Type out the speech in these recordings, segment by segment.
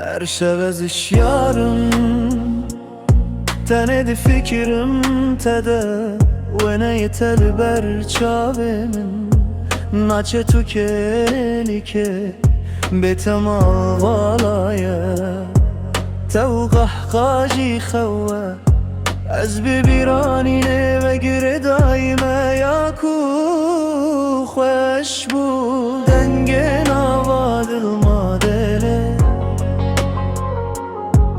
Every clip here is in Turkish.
Her şevez işyarım Tenedi fikrim tede Ve yetel ber çavemin Naçe tu kelike Betema valaye Tev qahqaji خوه از ببیرانینه و گره دایمه یاکو خوش بود دنگ نوادل مادله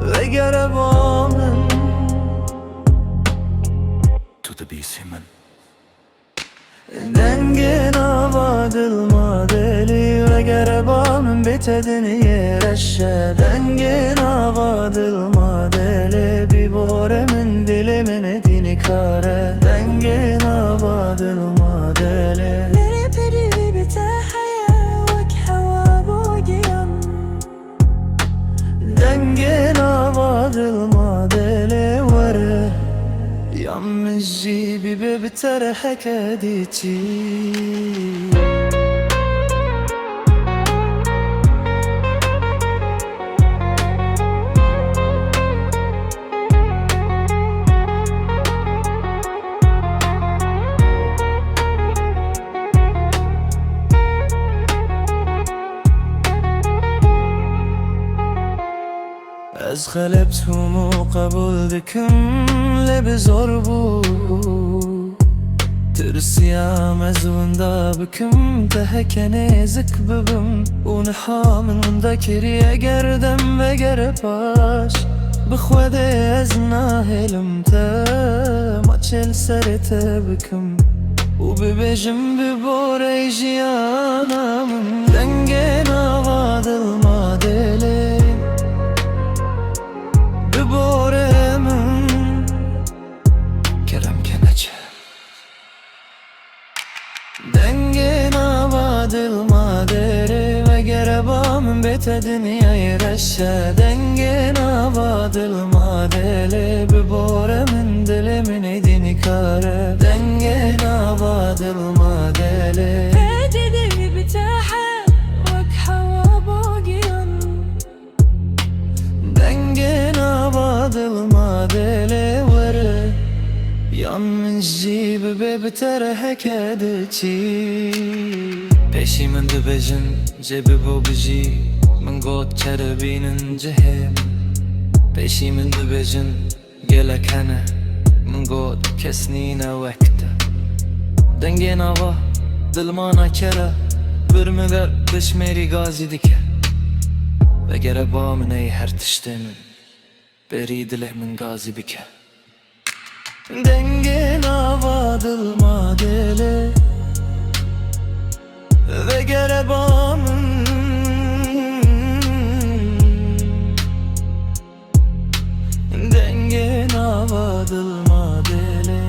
و گره با من تو دبیسی من دنگ نوادل مادلی و گره با من بتدن یرشه دنگ نوادل مادلی بی باره من dilimin edini kare Denge navadil madele Nere peri bitahaya Vak hava bogiyan Denge navadil madele vare Yammizi bibe bitere hekedici از غلبتهم و قبول دکم لب زور بود ترسيام از وندا بكم تهكني زك ببم ونحا من وندا كريا گردم و گرباش بخوده از ناهلم تا ما چل سرته بكم وببجم ببوري جيانا من دنگنا وادل مادلي ببورمن kerem kenece Denge navadil madere ve gerebamın bete dünyayı reşe Denge navadil madele beboremin dilimin edini kare Denge navadil madele Fecedi bitaha Vak hava bogiyan Denge navadil madele vere Yalnızca bebe bitere hekedici Peşimin dibejin cebi bu bici Min got kerebinin cehem Peşimin dibejin gelek hene Min got kesnine vekte Denge nava dilmana kere Birmiler dışmeri gazi dike Ve gereba min ey her tiştemin Beri dileh min gazi bike Denge navadil madele ve gerebamın Denge navadil madele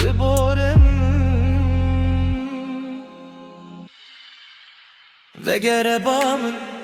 ve boremin ve gerebamın